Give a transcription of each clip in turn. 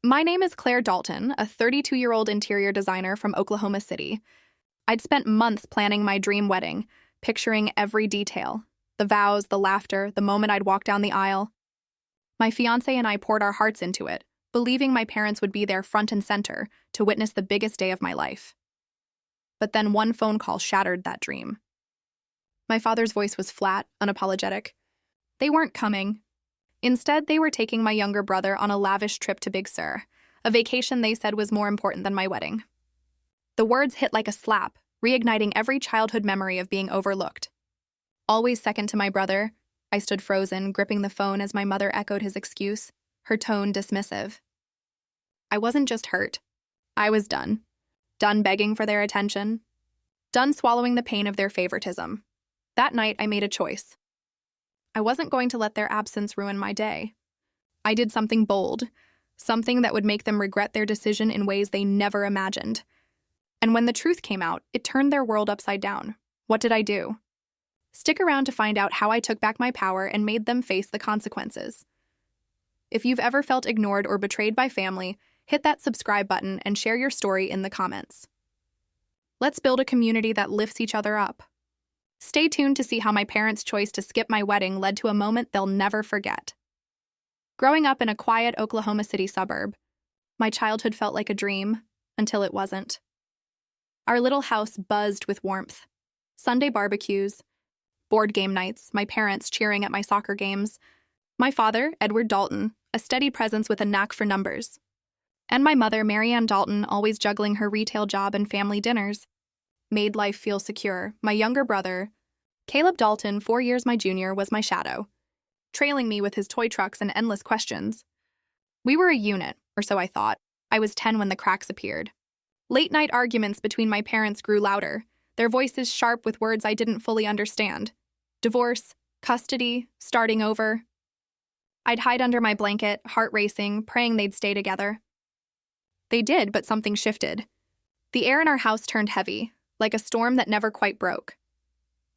My name is Claire Dalton, a 32-year-old interior designer from Oklahoma City. I'd spent months planning my dream wedding, picturing every detail: the vows, the laughter, the moment I'd walk down the aisle. My fiancé and I poured our hearts into it, believing my parents would be there front and center to witness the biggest day of my life. But then one phone call shattered that dream. My father's voice was flat, unapologetic. They weren't coming. Instead, they were taking my younger brother on a lavish trip to Big Sur, a vacation they said was more important than my wedding. The words hit like a slap, reigniting every childhood memory of being overlooked. Always second to my brother, I stood frozen, gripping the phone as my mother echoed his excuse, her tone dismissive. I wasn't just hurt. I was done. Done begging for their attention. Done swallowing the pain of their favoritism. That night, I made a choice. I wasn't going to let their absence ruin my day. I did something bold, something that would make them regret their decision in ways they never imagined. And when the truth came out, it turned their world upside down. What did I do? Stick around to find out how I took back my power and made them face the consequences. If you've ever felt ignored or betrayed by family, hit that subscribe button and share your story in the comments. Let's build a community that lifts each other up. Stay tuned to see how my parents' choice to skip my wedding led to a moment they'll never forget. Growing up in a quiet Oklahoma City suburb, my childhood felt like a dream until it wasn't. Our little house buzzed with warmth. Sunday barbecues, board game nights, my parents cheering at my soccer games, my father, Edward Dalton, a steady presence with a knack for numbers, and my mother, Marianne Dalton, always juggling her retail job and family dinners, made life feel secure. My younger brother, Caleb Dalton, 4 years my junior, was my shadow, trailing me with his toy trucks and endless questions. We were a unit, or so I thought. I was 10 when the cracks appeared. Late-night arguments between my parents grew louder, their voices sharp with words I didn't fully understand. Divorce, custody, starting over. I'd hide under my blanket, heart racing, praying they'd stay together. They did, but something shifted. The air in our house turned heavy, like a storm that never quite broke.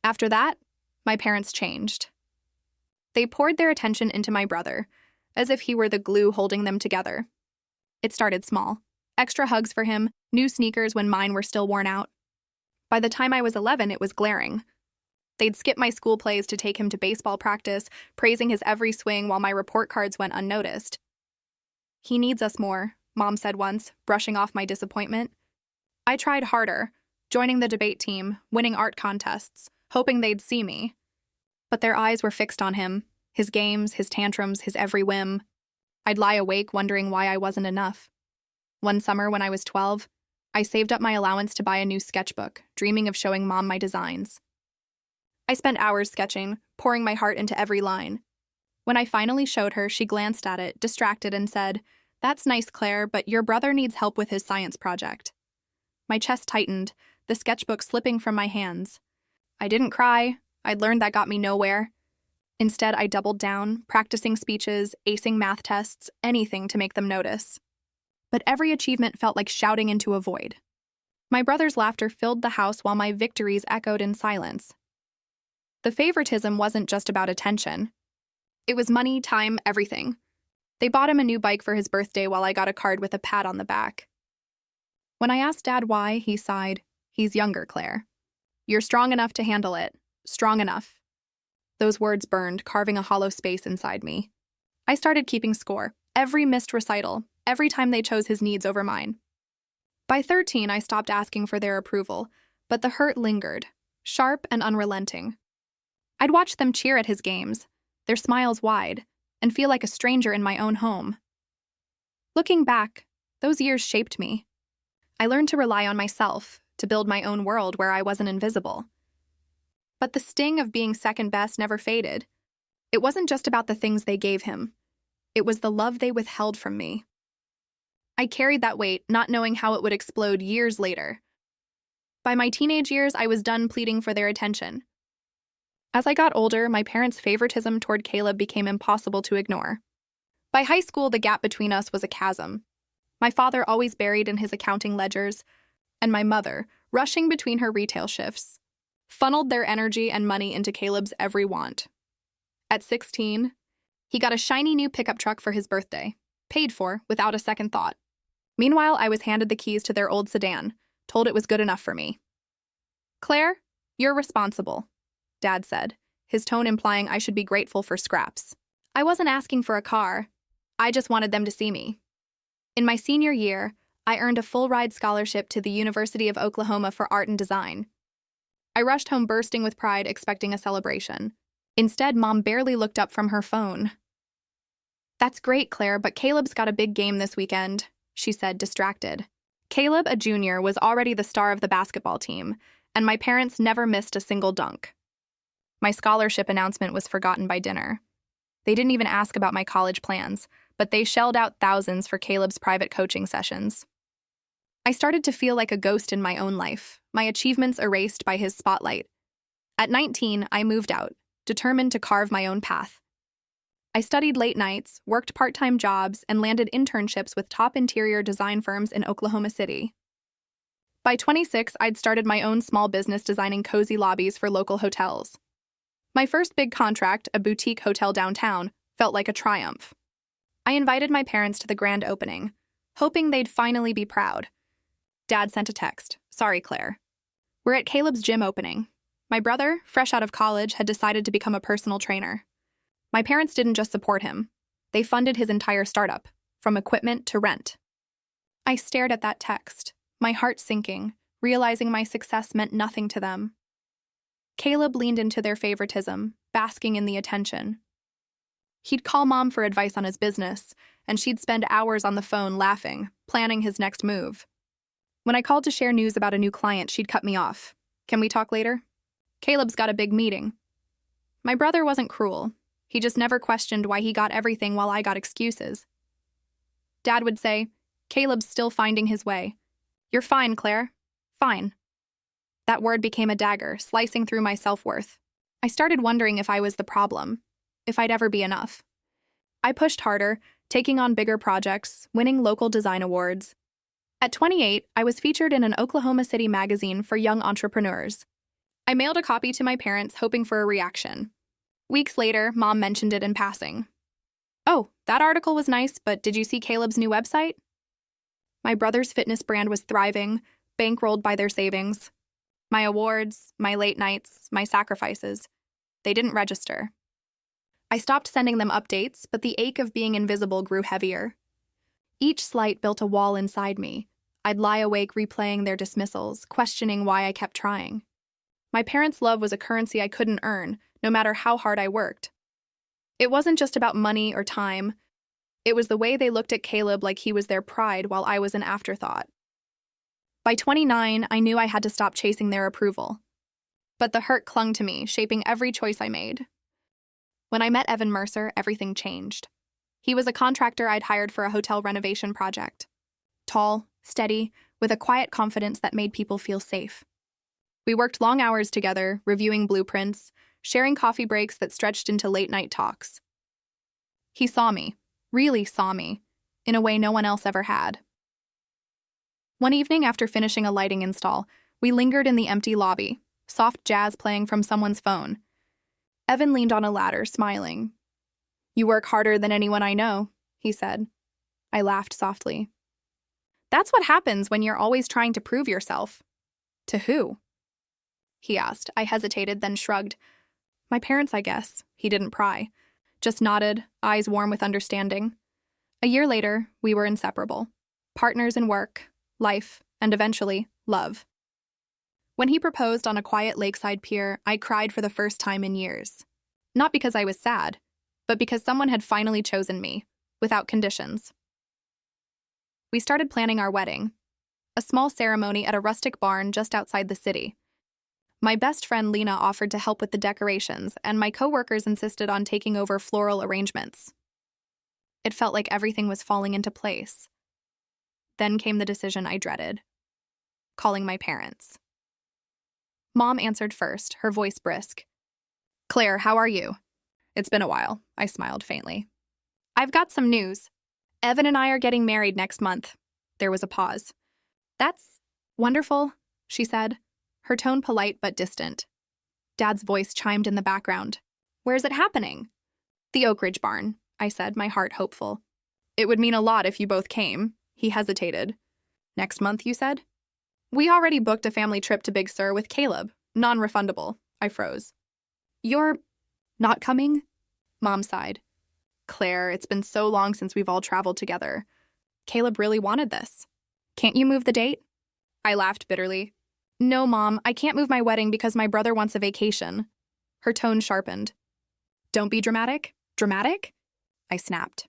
After that, my parents changed. They poured their attention into my brother, as if he were the glue holding them together. It started small. Extra hugs for him, new sneakers when mine were still worn out. By the time I was 11, it was glaring. They'd skip my school plays to take him to baseball practice, praising his every swing while my report cards went unnoticed. "He needs us more," Mom said once, brushing off my disappointment. I tried harder, joining the debate team, winning art contests, hoping they'd see me. But their eyes were fixed on him, his games, his tantrums, his every whim. I'd lie awake wondering why I wasn't enough. One summer when I was 12, I saved up my allowance to buy a new sketchbook, dreaming of showing Mom my designs. I spent hours sketching, pouring my heart into every line. When I finally showed her, she glanced at it, distracted, and said, "That's nice, Claire, but your brother needs help with his science project." My chest tightened, the sketchbook slipping from my hands. I didn't cry. I'd learned that got me nowhere. Instead, I doubled down, practicing speeches, acing math tests, anything to make them notice. But every achievement felt like shouting into a void. My brother's laughter filled the house while my victories echoed in silence. The favoritism wasn't just about attention. It was money, time, everything. They bought him a new bike for his birthday while I got a card with a pat on the back. When I asked Dad why, he sighed, "He's younger, Claire. You're strong enough to handle it. Strong enough." Those words burned, carving a hollow space inside me. I started keeping score, every missed recital, every time they chose his needs over mine. By 13, I stopped asking for their approval, but the hurt lingered, sharp and unrelenting. I'd watch them cheer at his games, their smiles wide, and feel like a stranger in my own home. Looking back, those years shaped me. I learned to rely on myself, to build my own world where I wasn't invisible. But the sting of being second best never faded. It wasn't just about the things they gave him. It was the love they withheld from me. I carried that weight, not knowing how it would explode years later. By my teenage years, I was done pleading for their attention. As I got older, my parents' favoritism toward Caleb became impossible to ignore. By high school, the gap between us was a chasm. My father always buried in his accounting ledgers, and my mother, rushing between her retail shifts, funneled their energy and money into Caleb's every want. At 16, he got a shiny new pickup truck for his birthday, paid for without a second thought. Meanwhile, I was handed the keys to their old sedan, told it was good enough for me. "Claire, you're responsible," Dad said, his tone implying I should be grateful for scraps. I wasn't asking for a car. I just wanted them to see me. In my senior year, I earned a full-ride scholarship to the University of Oklahoma for art and design. I rushed home bursting with pride, expecting a celebration. Instead, Mom barely looked up from her phone. "That's great, Claire, but Caleb's got a big game this weekend," she said, distracted. Caleb, a junior, was already the star of the basketball team, and my parents never missed a single dunk. My scholarship announcement was forgotten by dinner. They didn't even ask about my college plans, but they shelled out thousands for Caleb's private coaching sessions. I started to feel like a ghost in my own life, my achievements erased by his spotlight. At 19, I moved out, determined to carve my own path. I studied late nights, worked part-time jobs, and landed internships with top interior design firms in Oklahoma City. By 26, I'd started my own small business designing cozy lobbies for local hotels. My first big contract, a boutique hotel downtown, felt like a triumph. I invited my parents to the grand opening, hoping they'd finally be proud. Dad sent a text, "Sorry, Claire. We're at Caleb's gym opening." My brother, fresh out of college, had decided to become a personal trainer. My parents didn't just support him. They funded his entire startup, from equipment to rent. I stared at that text, my heart sinking, realizing my success meant nothing to them. Caleb leaned into their favoritism, basking in the attention. He'd call Mom for advice on his business, and she'd spend hours on the phone laughing, planning his next move. When I called to share news about a new client, she'd cut me off. "Can we talk later? Caleb's got a big meeting." My brother wasn't cruel. He just never questioned why he got everything while I got excuses. Dad would say, "Caleb's still finding his way. You're fine, Claire. Fine." That word became a dagger, slicing through my self-worth. I started wondering if I was the problem, if I'd ever be enough. I pushed harder, taking on bigger projects, winning local design awards. At 28, I was featured in an Oklahoma City magazine for young entrepreneurs. I mailed a copy to my parents, hoping for a reaction. Weeks later, Mom mentioned it in passing. "Oh, that article was nice, but did you see Caleb's new website?" My brother's fitness brand was thriving, bankrolled by their savings. My awards, my late nights, my sacrifices, they didn't register. I stopped sending them updates, but the ache of being invisible grew heavier. Each slight built a wall inside me. I'd lie awake replaying their dismissals, questioning why I kept trying. My parents' love was a currency I couldn't earn, no matter how hard I worked. It wasn't just about money or time. It was the way they looked at Caleb like he was their pride while I was an afterthought. By 29, I knew I had to stop chasing their approval. But the hurt clung to me, shaping every choice I made. When I met Evan Mercer, everything changed. He was a contractor I'd hired for a hotel renovation project. Tall, steady, with a quiet confidence that made people feel safe. We worked long hours together, reviewing blueprints, sharing coffee breaks that stretched into late-night talks. He saw me, really saw me, in a way no one else ever had. One evening after finishing a lighting install, we lingered in the empty lobby, soft jazz playing from someone's phone. Evan leaned on a ladder, smiling. "You work harder than anyone I know," he said. I laughed softly. "That's what happens when you're always trying to prove yourself." "To who?" he asked. I hesitated, then shrugged. "My parents, I guess." He didn't pry, just nodded, eyes warm with understanding. A year later, we were inseparable. Partners in work, life, and eventually, love. When he proposed on a quiet lakeside pier, I cried for the first time in years. Not because I was sad, but because someone had finally chosen me, without conditions. We started planning our wedding, a small ceremony at a rustic barn just outside the city. My best friend Lena offered to help with the decorations, and my coworkers insisted on taking over floral arrangements. It felt like everything was falling into place. Then came the decision I dreaded, calling my parents. Mom answered first, her voice brisk. "Claire, how are you?" "It's been a while," I smiled faintly. "I've got some news. Evan and I are getting married next month." There was a pause. "That's wonderful," she said, her tone polite but distant. Dad's voice chimed in the background. "Where's it happening?" "The Oak Ridge barn," I said, my heart hopeful. It would mean a lot if you both came. He hesitated. Next month, you said? We already booked a family trip to Big Sur with Caleb. Non-refundable. I froze. You're not coming? Mom sighed. Claire, it's been so long since we've all traveled together. Caleb really wanted this. Can't you move the date? I laughed bitterly. No, Mom, I can't move my wedding because my brother wants a vacation. Her tone sharpened. Don't be dramatic. Dramatic? I snapped.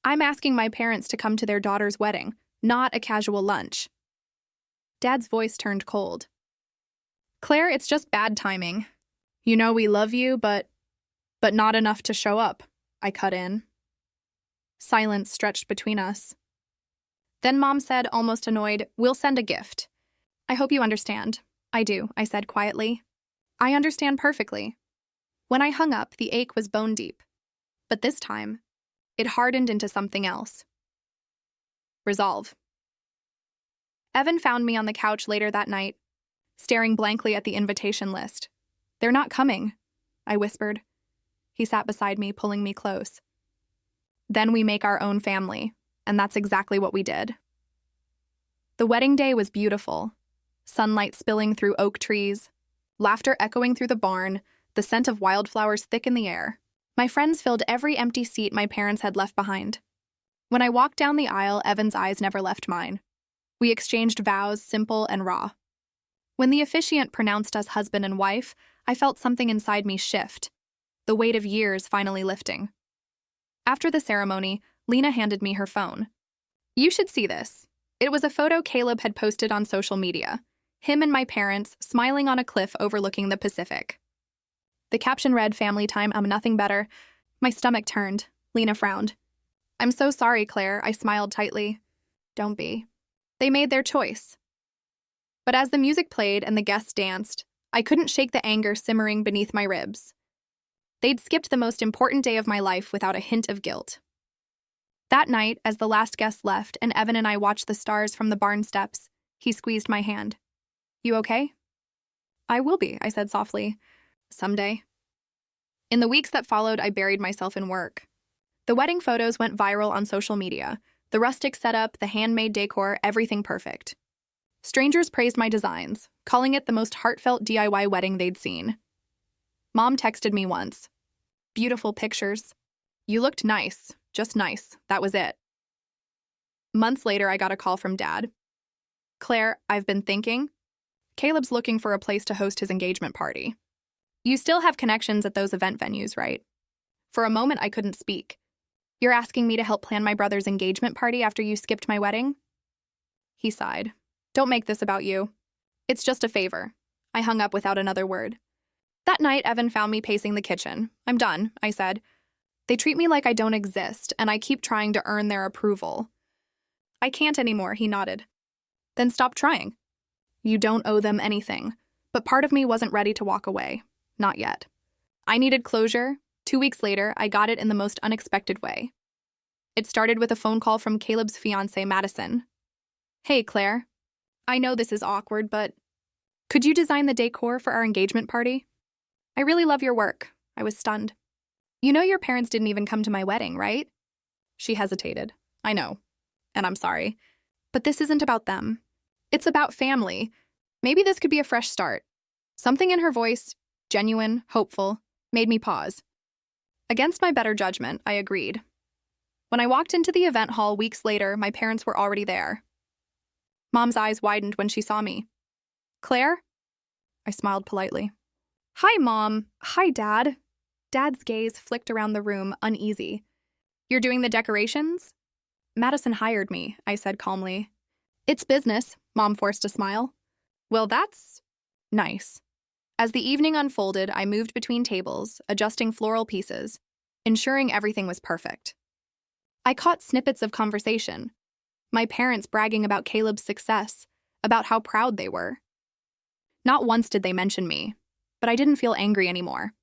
I'm asking my parents to come to their daughter's wedding, not a casual lunch. Dad's voice turned cold. Claire, it's just bad timing. You know we love you, but not enough to show up, I cut in. Silence stretched between us. Then Mom said, almost annoyed, we'll send a gift. I hope you understand. I do, I said quietly. I understand perfectly. When I hung up, the ache was bone deep. But this time, it hardened into something else. Resolve. Evan found me on the couch later that night, staring blankly at the invitation list. They're not coming, I whispered. He sat beside me, pulling me close. Then we make our own family, and that's exactly what we did. The wedding day was beautiful. Sunlight spilling through oak trees, laughter echoing through the barn, the scent of wildflowers thick in the air. My friends filled every empty seat my parents had left behind. When I walked down the aisle, Evan's eyes never left mine. We exchanged vows, simple and raw. When the officiant pronounced us husband and wife, I felt something inside me shift, the weight of years finally lifting. After the ceremony, Lena handed me her phone. You should see this. It was a photo Caleb had posted on social media. Him and my parents smiling on a cliff overlooking the Pacific. The caption read, "Family time, I'm nothing better." My stomach turned. Lena frowned. I'm so sorry, Claire, I smiled tightly. Don't be. They made their choice. But as the music played and the guests danced, I couldn't shake the anger simmering beneath my ribs. They'd skipped the most important day of my life without a hint of guilt. That night, as the last guest left and Evan and I watched the stars from the barn steps, he squeezed my hand. You okay? I will be, I said softly. Someday. In the weeks that followed, I buried myself in work. The wedding photos went viral on social media. The rustic setup, the handmade decor, everything perfect. Strangers praised my designs, calling it the most heartfelt DIY wedding they'd seen. Mom texted me once. Beautiful pictures. You looked nice, just nice, that was it. Months later, I got a call from Dad. Claire, I've been thinking. Caleb's looking for a place to host his engagement party. You still have connections at those event venues, right? For a moment, I couldn't speak. You're asking me to help plan my brother's engagement party after you skipped my wedding? He sighed. Don't make this about you. It's just a favor. I hung up without another word. That night, Evan found me pacing the kitchen. I'm done, I said. They treat me like I don't exist, and I keep trying to earn their approval. I can't anymore, he nodded. Then stop trying. You don't owe them anything, but part of me wasn't ready to walk away. Not yet. I needed closure. 2 weeks later, I got it in the most unexpected way. It started with a phone call from Caleb's fiancée, Madison. Hey, Claire. I know this is awkward, but could you design the decor for our engagement party? I really love your work. I was stunned. You know your parents didn't even come to my wedding, right? She hesitated. I know. And I'm sorry. But this isn't about them. It's about family. Maybe this could be a fresh start. Something in her voice, genuine, hopeful, made me pause. Against my better judgment, I agreed. When I walked into the event hall weeks later, my parents were already there. Mom's eyes widened when she saw me. Claire? I smiled politely. Hi, Mom. Hi, Dad. Dad's gaze flicked around the room, uneasy. You're doing the decorations? Madison hired me, I said calmly. It's business, Mom forced a smile. Well, that's nice. As the evening unfolded, I moved between tables, adjusting floral pieces, ensuring everything was perfect. I caught snippets of conversation. My parents bragging about Caleb's success, about how proud they were. Not once did they mention me, but I didn't feel angry anymore,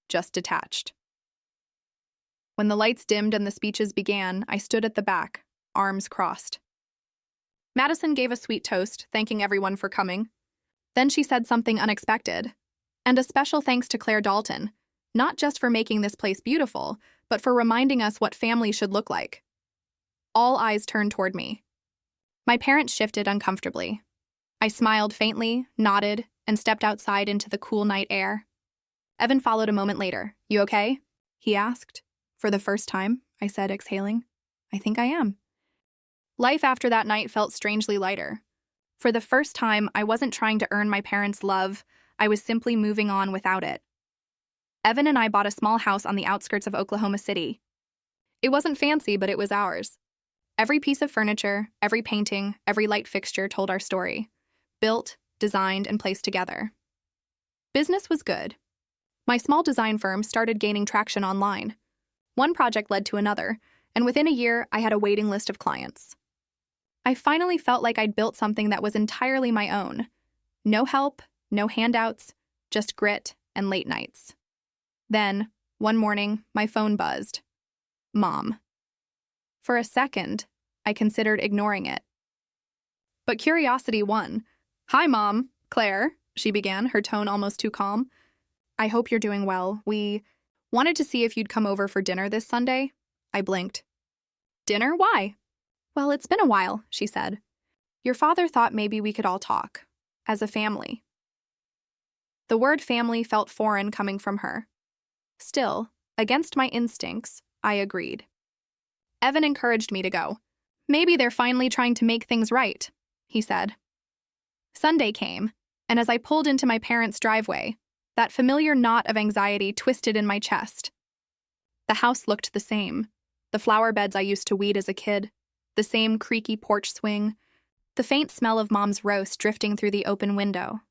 just detached. When the lights dimmed and the speeches began, I stood at the back, arms crossed. Madison gave a sweet toast, thanking everyone for coming. Then she said something unexpected. And a special thanks to Claire Dalton, not just for making this place beautiful, but for reminding us what family should look like. All eyes turned toward me. My parents shifted uncomfortably. I smiled faintly, nodded, and stepped outside into the cool night air. Evan followed a moment later. "You okay?" he asked. "For the first time," I said, exhaling. "I think I am." Life after that night felt strangely lighter. For the first time, I wasn't trying to earn my parents' love. I was simply moving on without it. Evan and I bought a small house on the outskirts of Oklahoma City. It wasn't fancy, but it was ours. Every piece of furniture, every painting, every light fixture told our story. Built, designed, and placed together. Business was good. My small design firm started gaining traction online. One project led to another, and within a year, I had a waiting list of clients. I finally felt like I'd built something that was entirely my own. No help, no handouts, just grit and late nights. Then, one morning, my phone buzzed. Mom. For a second, I considered ignoring it. But curiosity won. "Hi, Mom. Claire," she began, her tone almost too calm. "I hope you're doing well. We wanted to see if you'd come over for dinner this Sunday." I blinked. "Dinner? Why?" "Well, it's been a while," she said. "Your father thought maybe we could all talk. As a family." The word family felt foreign coming from her. Still, against my instincts, I agreed. Evan encouraged me to go. "Maybe they're finally trying to make things right," he said. Sunday came, and as I pulled into my parents' driveway, that familiar knot of anxiety twisted in my chest. The house looked the same. The flower beds I used to weed as a kid, the same creaky porch swing, the faint smell of Mom's roast drifting through the open window.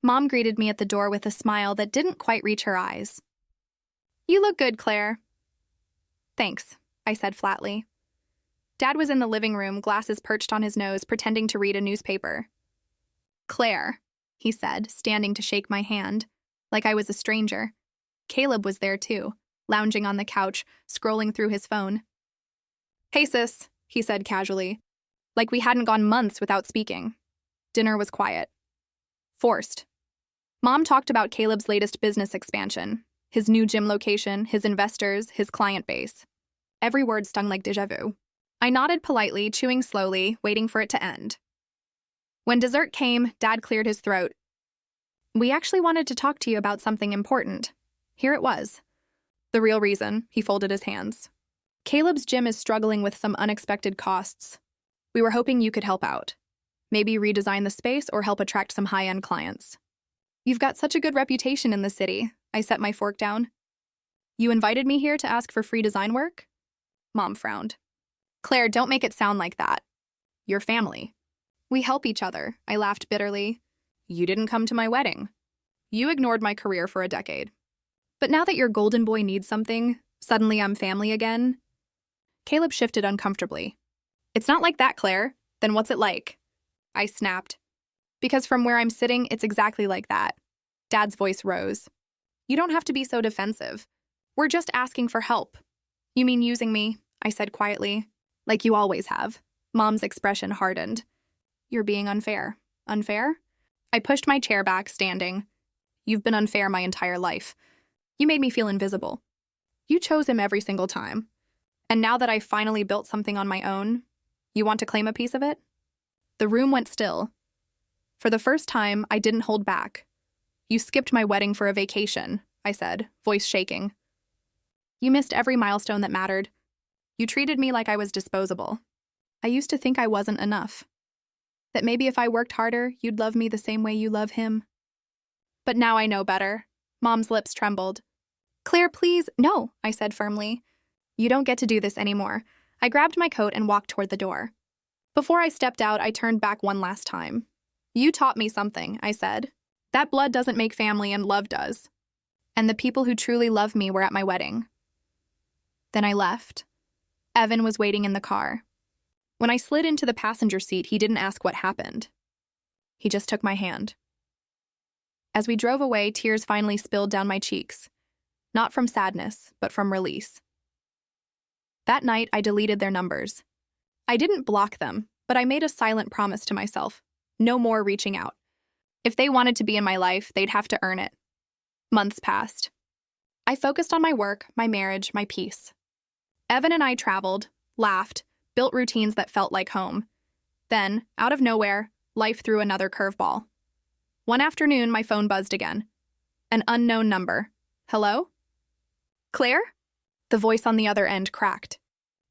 Mom greeted me at the door with a smile that didn't quite reach her eyes. "You look good, Claire." "Thanks," I said flatly. Dad was in the living room, glasses perched on his nose, pretending to read a newspaper. "Claire," he said, standing to shake my hand, like I was a stranger. Caleb was there too, lounging on the couch, scrolling through his phone. "Hey, sis," he said casually, like we hadn't gone months without speaking. Dinner was quiet. Forced. Mom talked about Caleb's latest business expansion, his new gym location, his investors, his client base. Every word stung like déjà vu. I nodded politely, chewing slowly, waiting for it to end. When dessert came, Dad cleared his throat. "We actually wanted to talk to you about something important." Here it was. The real reason, he folded his hands. "Caleb's gym is struggling with some unexpected costs. We were hoping you could help out. Maybe redesign the space or help attract some high-end clients. You've got such a good reputation in the city." I set my fork down. "You invited me here to ask for free design work?" Mom frowned. "Claire, don't make it sound like that. You're family. We help each other," I laughed bitterly. "You didn't come to my wedding. You ignored my career for a decade. But now that your golden boy needs something, suddenly I'm family again?" Caleb shifted uncomfortably. "It's not like that, Claire. Then what's it like?" I snapped. "Because from where I'm sitting, it's exactly like that." Dad's voice rose. "You don't have to be so defensive. We're just asking for help." "You mean using me?" I said quietly. "Like you always have." Mom's expression hardened. "You're being unfair." "Unfair?" I pushed my chair back, standing. "You've been unfair my entire life. You made me feel invisible. You chose him every single time. And now that I finally built something on my own, you want to claim a piece of it?" The room went still. For the first time, I didn't hold back. "You skipped my wedding for a vacation," I said, voice shaking. "You missed every milestone that mattered. You treated me like I was disposable. I used to think I wasn't enough. That maybe if I worked harder, you'd love me the same way you love him. But now I know better." Mom's lips trembled. "Claire, please." "No," I said firmly. "You don't get to do this anymore." I grabbed my coat and walked toward the door. Before I stepped out, I turned back one last time. "You taught me something," I said. "That blood doesn't make family and love does. And the people who truly love me were at my wedding." Then I left. Evan was waiting in the car. When I slid into the passenger seat, he didn't ask what happened. He just took my hand. As we drove away, tears finally spilled down my cheeks. Not from sadness, but from release. That night, I deleted their numbers. I didn't block them, but I made a silent promise to myself. No more reaching out. If they wanted to be in my life, they'd have to earn it. Months passed. I focused on my work, my marriage, my peace. Evan and I traveled, laughed, built routines that felt like home. Then, out of nowhere, life threw another curveball. One afternoon, my phone buzzed again. An unknown number. Hello? Claire? The voice on the other end cracked.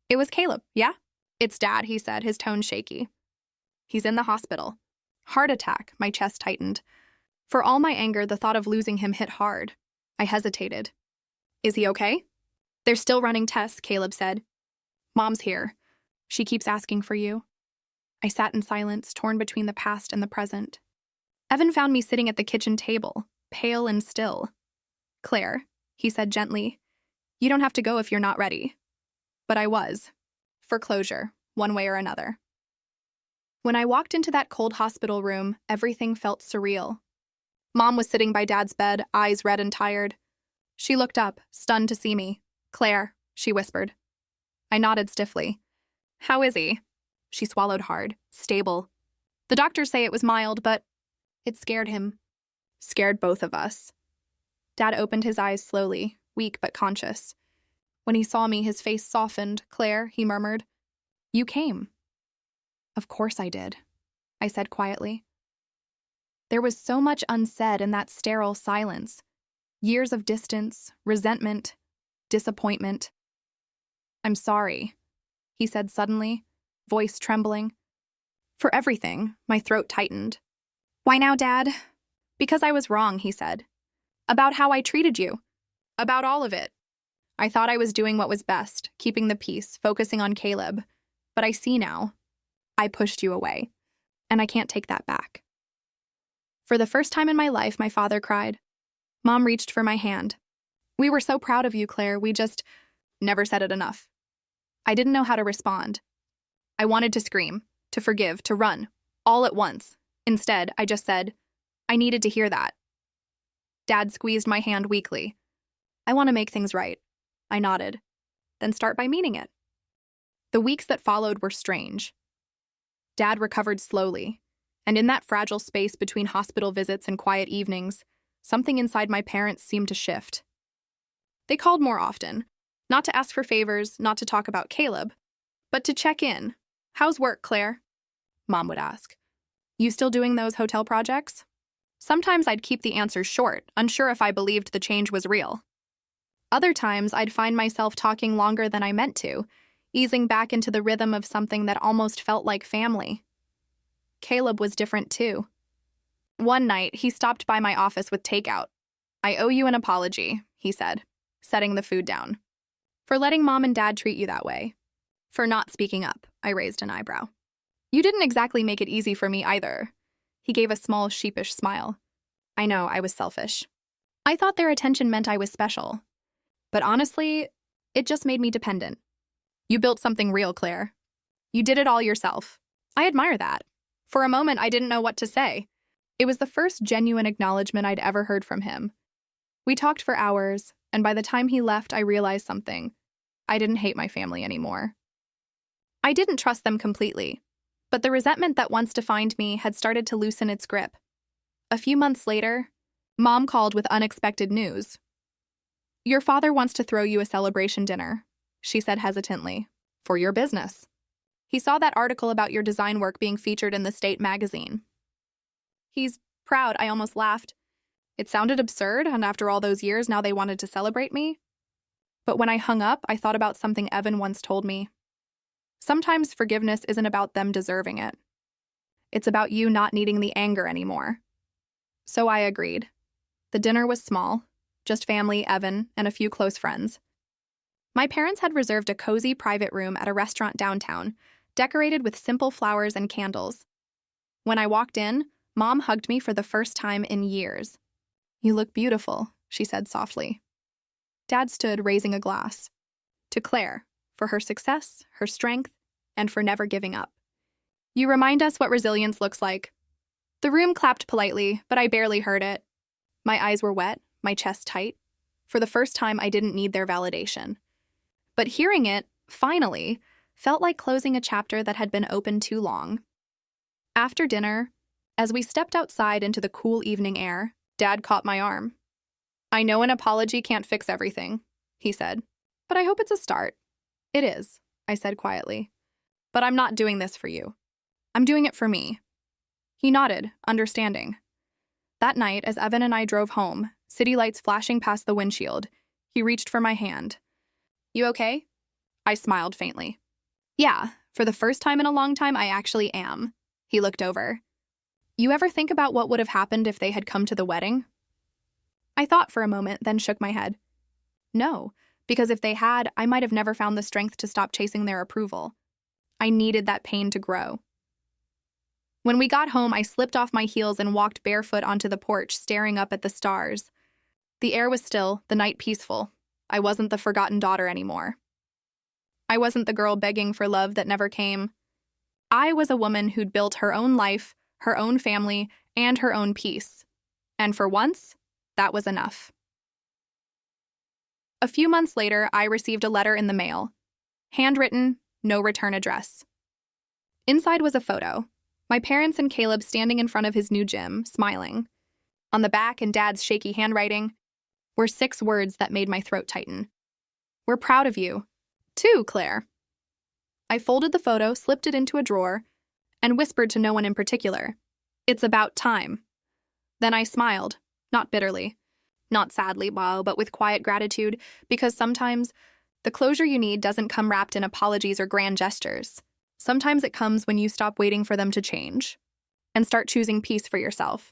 It was Caleb, yeah? It's Dad, he said, his tone shaky. He's in the hospital. Heart attack, my chest tightened. For all my anger, the thought of losing him hit hard. I hesitated. Is he okay? They're still running tests, Caleb said. Mom's here. She keeps asking for you. I sat in silence, torn between the past and the present. Evan found me sitting at the kitchen table, pale and still. Claire, he said gently, you don't have to go if you're not ready. But I was. For closure, one way or another. When I walked into that cold hospital room, everything felt surreal. Mom was sitting by Dad's bed, eyes red and tired. She looked up, stunned to see me. Claire, she whispered. I nodded stiffly. How is he? She swallowed hard, stable. The doctors say it was mild, but it scared him. Scared both of us. Dad opened his eyes slowly, weak but conscious. When he saw me, his face softened. Claire, he murmured. You came. Of course I did, I said quietly. There was so much unsaid in that sterile silence. Years of distance, resentment, disappointment. I'm sorry, he said suddenly, voice trembling. For everything, my throat tightened. Why now, Dad? Because I was wrong, he said. About how I treated you. About all of it. I thought I was doing what was best, keeping the peace, focusing on Caleb. But I see now. I pushed you away. And I can't take that back. For the first time in my life, my father cried. Mom reached for my hand. We were so proud of you, Claire. We just never said it enough. I didn't know how to respond. I wanted to scream, to forgive, to run, all at once. Instead, I just said, I needed to hear that. Dad squeezed my hand weakly. I want to make things right. I nodded. Then start by meaning it. The weeks that followed were strange. Dad recovered slowly, and in that fragile space between hospital visits and quiet evenings, something inside my parents seemed to shift. They called more often, not to ask for favors, not to talk about Caleb, but to check in. How's work, Claire? Mom would ask. You still doing those hotel projects? Sometimes I'd keep the answers short, unsure if I believed the change was real. Other times I'd find myself talking longer than I meant to, easing back into the rhythm of something that almost felt like family. Caleb was different too. One night, he stopped by my office with takeout. I owe you an apology, he said, setting the food down. For letting Mom and Dad treat you that way. For not speaking up, I raised an eyebrow. You didn't exactly make it easy for me either. He gave a small, sheepish smile. I know, I was selfish. I thought their attention meant I was special. But honestly, it just made me dependent. You built something real, Claire. You did it all yourself. I admire that. For a moment, I didn't know what to say. It was the first genuine acknowledgement I'd ever heard from him. We talked for hours, and by the time he left, I realized something. I didn't hate my family anymore. I didn't trust them completely, but the resentment that once defined me had started to loosen its grip. A few months later, Mom called with unexpected news. Your father wants to throw you a celebration dinner, she said hesitantly, for your business. He saw that article about your design work being featured in the state magazine. He's proud, I almost laughed. It sounded absurd, and after all those years, now they wanted to celebrate me. But when I hung up, I thought about something Evan once told me. Sometimes forgiveness isn't about them deserving it. It's about you not needing the anger anymore. So I agreed. The dinner was small, just family, Evan, and a few close friends. My parents had reserved a cozy private room at a restaurant downtown, decorated with simple flowers and candles. When I walked in, Mom hugged me for the first time in years. You look beautiful, she said softly. Dad stood, raising a glass. To Claire, for her success, her strength, and for never giving up. You remind us what resilience looks like. The room clapped politely, but I barely heard it. My eyes were wet, my chest tight. For the first time, I didn't need their validation. But hearing it, finally, felt like closing a chapter that had been open too long. After dinner, as we stepped outside into the cool evening air, Dad caught my arm. I know an apology can't fix everything, he said, but I hope it's a start. It is, I said quietly. But I'm not doing this for you. I'm doing it for me." He nodded, understanding. That night, as Evan and I drove home, city lights flashing past the windshield, he reached for my hand. "You okay?" I smiled faintly. "Yeah, for the first time in a long time, I actually am." He looked over. "You ever think about what would have happened if they had come to the wedding?" I thought for a moment, then shook my head. No, because if they had, I might have never found the strength to stop chasing their approval. I needed that pain to grow. When we got home, I slipped off my heels and walked barefoot onto the porch, staring up at the stars. The air was still, the night peaceful. I wasn't the forgotten daughter anymore. I wasn't the girl begging for love that never came. I was a woman who'd built her own life, her own family, and her own peace. And for once, that was enough. A few months later, I received a letter in the mail. Handwritten, no return address. Inside was a photo. My parents and Caleb standing in front of his new gym, smiling. On the back, in Dad's shaky handwriting, were 6 words that made my throat tighten. "We're proud of you. Too, Claire." I folded the photo, slipped it into a drawer, and whispered to no one in particular, "It's about time." Then I smiled, not bitterly, not sadly, wow, but with quiet gratitude, because sometimes the closure you need doesn't come wrapped in apologies or grand gestures. Sometimes it comes when you stop waiting for them to change and start choosing peace for yourself.